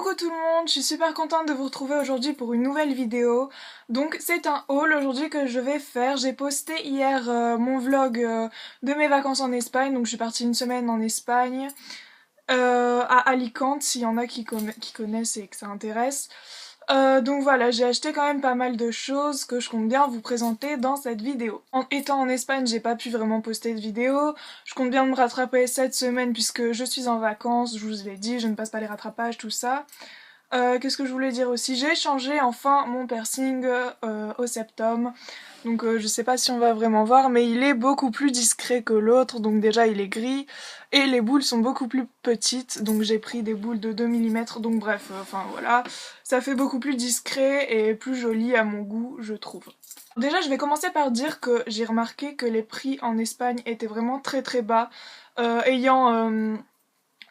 Coucou tout le monde, je suis super contente de vous retrouver aujourd'hui pour une nouvelle vidéo. Donc c'est un haul aujourd'hui que je vais faire. J'ai posté hier mon vlog de mes vacances en Espagne. Donc je suis partie une semaine en Espagne, à Alicante, s'il y en a qui connaissent et que ça intéresse. Donc voilà, j'ai acheté quand même pas mal de choses que je compte bien vous présenter dans cette vidéo. En étant en Espagne, j'ai pas pu vraiment poster de vidéo. Je compte bien me rattraper cette semaine puisque je suis en vacances, je vous l'ai dit, je ne passe pas les rattrapages, tout ça. Qu'est-ce que je voulais dire aussi? J'ai changé enfin mon piercing au septum. Donc je sais pas si on va vraiment voir, mais il est beaucoup plus discret que l'autre. Donc déjà il est gris et les boules sont beaucoup plus petites. Donc j'ai pris des boules de 2 mm. Donc bref, enfin voilà. Ça fait beaucoup plus discret et plus joli à mon goût, je trouve. Déjà je vais commencer par dire que j'ai remarqué que les prix en Espagne étaient vraiment très très bas. Ayant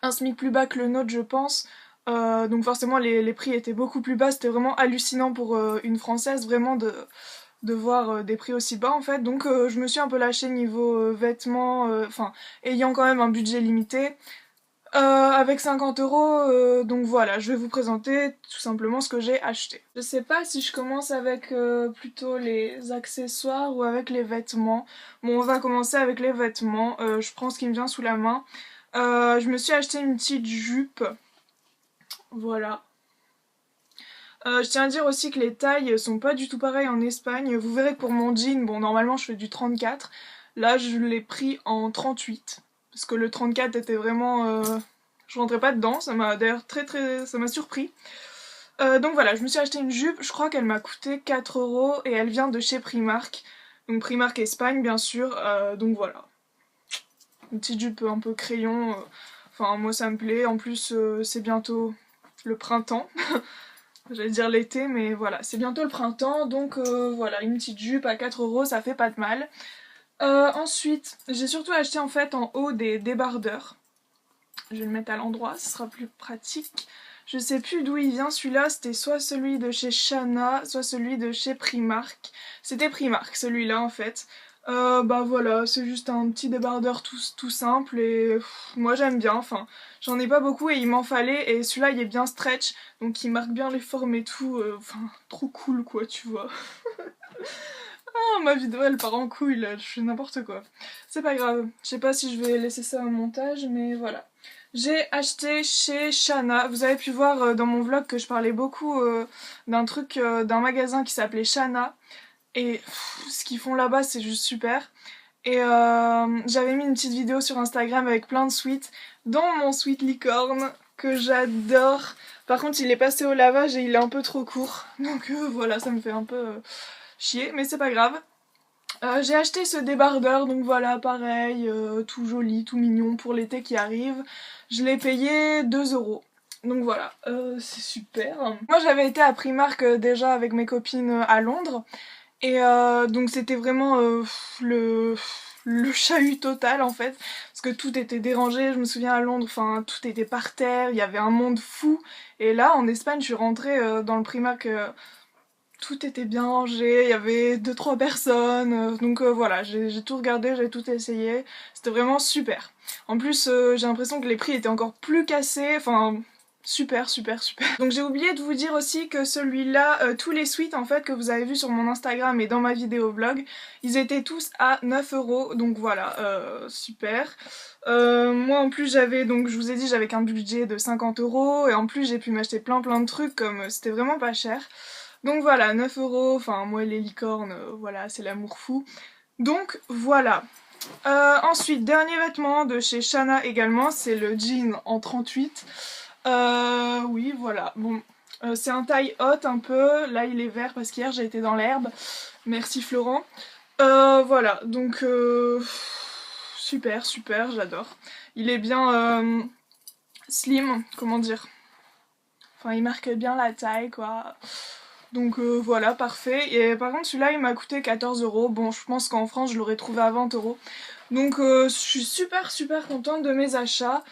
un SMIC plus bas que le nôtre je pense. Donc forcément les prix étaient beaucoup plus bas, c'était vraiment hallucinant pour une française vraiment de voir des prix aussi bas en fait. Donc je me suis un peu lâchée niveau vêtements, enfin ayant quand même un budget limité. Avec 50 €, donc voilà, je vais vous présenter tout simplement ce que j'ai acheté. Je sais pas si je commence avec plutôt les accessoires ou avec les vêtements. Bon, on va commencer avec les vêtements, je prends ce qui me vient sous la main. Je me suis acheté une petite jupe. Voilà. Je tiens à dire aussi que les tailles sont pas du tout pareilles en Espagne. Vous verrez que pour mon jean, bon normalement je fais du 34. Là je l'ai pris en 38. Parce que le 34 était vraiment... je rentrais pas dedans, ça m'a d'ailleurs ça m'a surpris. Donc voilà, je me suis acheté une jupe, je crois qu'elle m'a coûté 4 € et elle vient de chez Primark. Donc Primark Espagne bien sûr, donc voilà. Une petite jupe un peu crayon, enfin moi ça me plaît, en plus c'est bientôt le printemps. J'allais dire l'été, mais voilà, c'est bientôt le printemps, donc voilà, une petite jupe à 4 €, ça fait pas de mal. Ensuite, j'ai surtout acheté en fait en haut des débardeurs. Je vais le mettre à l'endroit, ce sera plus pratique. Je sais plus d'où il vient celui-là, c'était soit celui de chez Shana, soit celui de chez Primark. C'était Primark celui-là en fait. Bah voilà, c'est juste un petit débardeur tout simple et moi j'aime bien, enfin j'en ai pas beaucoup et il m'en fallait et celui-là il est bien stretch donc il marque bien les formes et tout, enfin trop cool quoi tu vois. Ah ma vidéo elle part en couille là, je fais n'importe quoi. C'est pas grave, je sais pas si je vais laisser ça au montage mais voilà. J'ai acheté chez Shana, vous avez pu voir dans mon vlog que je parlais beaucoup d'un truc, d'un magasin qui s'appelait Shana. Et ce qu'ils font là-bas, c'est juste super. Et j'avais mis une petite vidéo sur Instagram avec plein de sweats, dont mon sweat licorne, que j'adore. Par contre, il est passé au lavage et il est un peu trop court. Donc voilà, ça me fait un peu chier, mais c'est pas grave. J'ai acheté ce débardeur, donc voilà, pareil, tout joli, tout mignon pour l'été qui arrive. Je l'ai payé 2 €. Donc voilà, c'est super. Moi j'avais été à Primark déjà avec mes copines à Londres. Et donc c'était vraiment le chahut total en fait, parce que tout était dérangé, je me souviens à Londres, enfin tout était par terre, il y avait un monde fou, et là en Espagne je suis rentrée dans le Primark, tout était bien rangé, il y avait 2-3 personnes, donc voilà, j'ai tout regardé, j'ai tout essayé, c'était vraiment super. En plus j'ai l'impression que les prix étaient encore plus cassés, enfin... Super, super, super. Donc j'ai oublié de vous dire aussi que celui-là, tous les suites en fait que vous avez vu sur mon Instagram et dans ma vidéo vlog, ils étaient tous à 9 €, donc voilà, super. Moi en plus j'avais, donc je vous ai dit j'avais qu'un budget de 50 € et en plus j'ai pu m'acheter plein de trucs comme c'était vraiment pas cher. Donc voilà, 9 €, enfin moi les licornes, voilà, c'est l'amour fou. Donc voilà. Ensuite, dernier vêtement de chez Shana également, c'est le jean en 38. Oui, voilà. Bon, c'est un taille haute un peu. Là, il est vert parce qu'hier j'ai été dans l'herbe. Merci Florent. Voilà, donc super, super, j'adore. Il est bien slim, comment dire. Enfin, il marque bien la taille, quoi. Donc voilà, parfait. Et par contre, celui-là, il m'a coûté 14 €. Bon, je pense qu'en France, je l'aurais trouvé à 20 €. Donc je suis super, super contente de mes achats.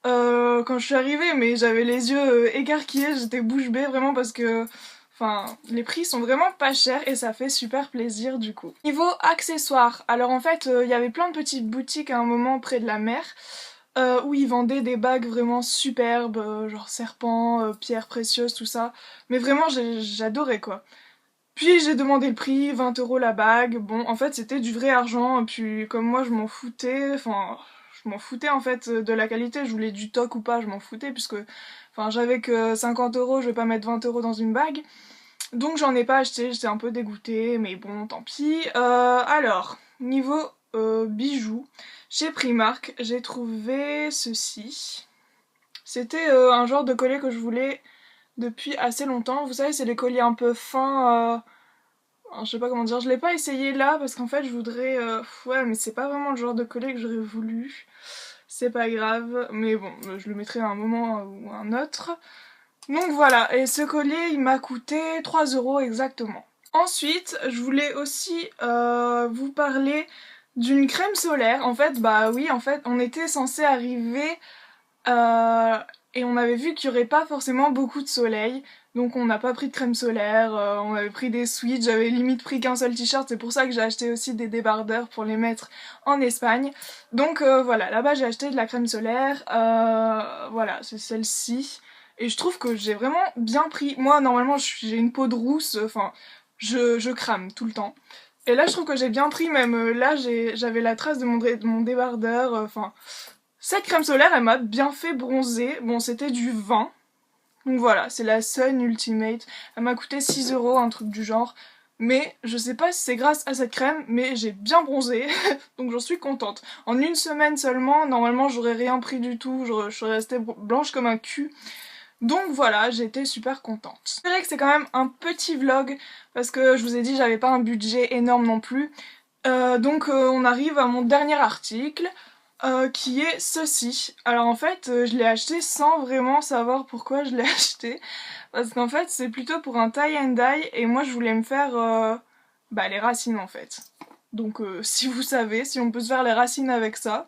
Quand je suis arrivée, mais j'avais les yeux écarquillés, j'étais bouche bée vraiment parce que... Enfin, les prix sont vraiment pas chers et ça fait super plaisir du coup. Niveau accessoires, alors en fait, il y avait plein de petites boutiques à un moment près de la mer. où ils vendaient des bagues vraiment superbes, genre serpents, pierres précieuses, tout ça. Mais vraiment, j'adorais quoi. Puis j'ai demandé le prix, 20 € la bague. Bon, en fait, c'était du vrai argent. Puis comme moi, je m'en foutais, enfin, je m'en foutais en fait de la qualité. Je voulais du toc ou pas, je m'en foutais puisque, enfin, j'avais que 50 €, je vais pas mettre 20 € dans une bague. Donc j'en ai pas acheté, j'étais un peu dégoûtée, mais bon, tant pis. Alors, niveau bijoux, chez Primark, j'ai trouvé ceci. C'était un genre de collier que je voulais depuis assez longtemps. Vous savez, c'est les colliers un peu fins. Je sais pas comment dire, je l'ai pas essayé là parce qu'en fait je voudrais... ouais, mais c'est pas vraiment le genre de collier que j'aurais voulu. C'est pas grave, mais bon, je le mettrai à un moment ou un autre. Donc voilà, et ce collier il m'a coûté 3 € exactement. Ensuite, je voulais aussi vous parler d'une crème solaire. En fait, bah oui, en fait, on était censé arriver euh, et on avait vu qu'il y aurait pas forcément beaucoup de soleil. Donc on n'a pas pris de crème solaire, on avait pris des sweats, j'avais limite pris qu'un seul t-shirt, c'est pour ça que j'ai acheté aussi des débardeurs pour les mettre en Espagne. Donc voilà, là-bas j'ai acheté de la crème solaire, voilà, c'est celle-ci. Et je trouve que j'ai vraiment bien pris. Moi normalement j'ai une peau de rousse, enfin je crame tout le temps. Et là je trouve que j'ai bien pris, même là j'avais la trace de mon débardeur, enfin... Cette crème solaire elle m'a bien fait bronzer, bon c'était du vin. Donc voilà, c'est la Sun Ultimate. Elle m'a coûté 6 €, un truc du genre. Mais je sais pas si c'est grâce à cette crème, mais j'ai bien bronzé, donc j'en suis contente. En une semaine seulement, normalement j'aurais rien pris du tout, je serais restée blanche comme un cul. Donc voilà, j'ai été super contente. C'est vrai que c'est quand même un petit vlog, parce que je vous ai dit j'avais pas un budget énorme non plus. Donc on arrive à mon dernier article. Qui est ceci. Alors en fait, je l'ai acheté sans vraiment savoir pourquoi je l'ai acheté. Parce qu'en fait, c'est plutôt pour un tie and dye et moi je voulais me faire bah, les racines en fait. Donc si vous savez, si on peut se faire les racines avec ça.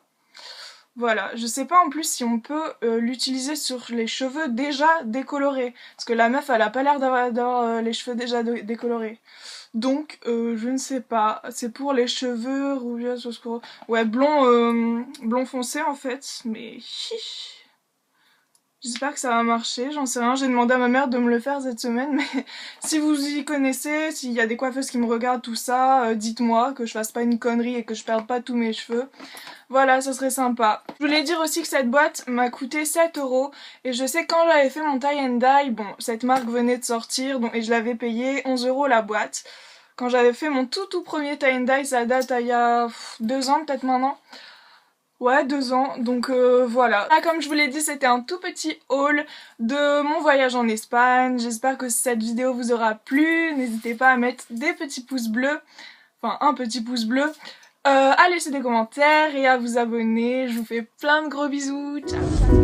Voilà, je sais pas en plus si on peut l'utiliser sur les cheveux déjà décolorés. Parce que la meuf elle a pas l'air d'avoir les cheveux déjà décolorés. Donc, je ne sais pas. C'est pour les cheveux rouges, oscuro. Ouais, blond foncé en fait. Mais j'espère que ça va marcher. J'en sais rien. J'ai demandé à ma mère de me le faire cette semaine. Mais si vous y connaissez, s'il y a des coiffeuses qui me regardent tout ça, dites-moi que je fasse pas une connerie et que je perde pas tous mes cheveux. Voilà, ça serait sympa. Je voulais dire aussi que cette boîte m'a coûté 7 € et je sais que quand j'avais fait mon tie and dye, bon, cette marque venait de sortir donc, et je l'avais payé 11 € la boîte. Quand j'avais fait mon tout premier tie and dye, ça date il y a 2 ans peut-être maintenant. Ouais, 2 ans, donc voilà. Ah, comme je vous l'ai dit, c'était un tout petit haul de mon voyage en Espagne. J'espère que cette vidéo vous aura plu. N'hésitez pas à mettre des petits pouces bleus, enfin un petit pouce bleu. À laisser des commentaires et à vous abonner. Je vous fais plein de gros bisous. Ciao, ciao.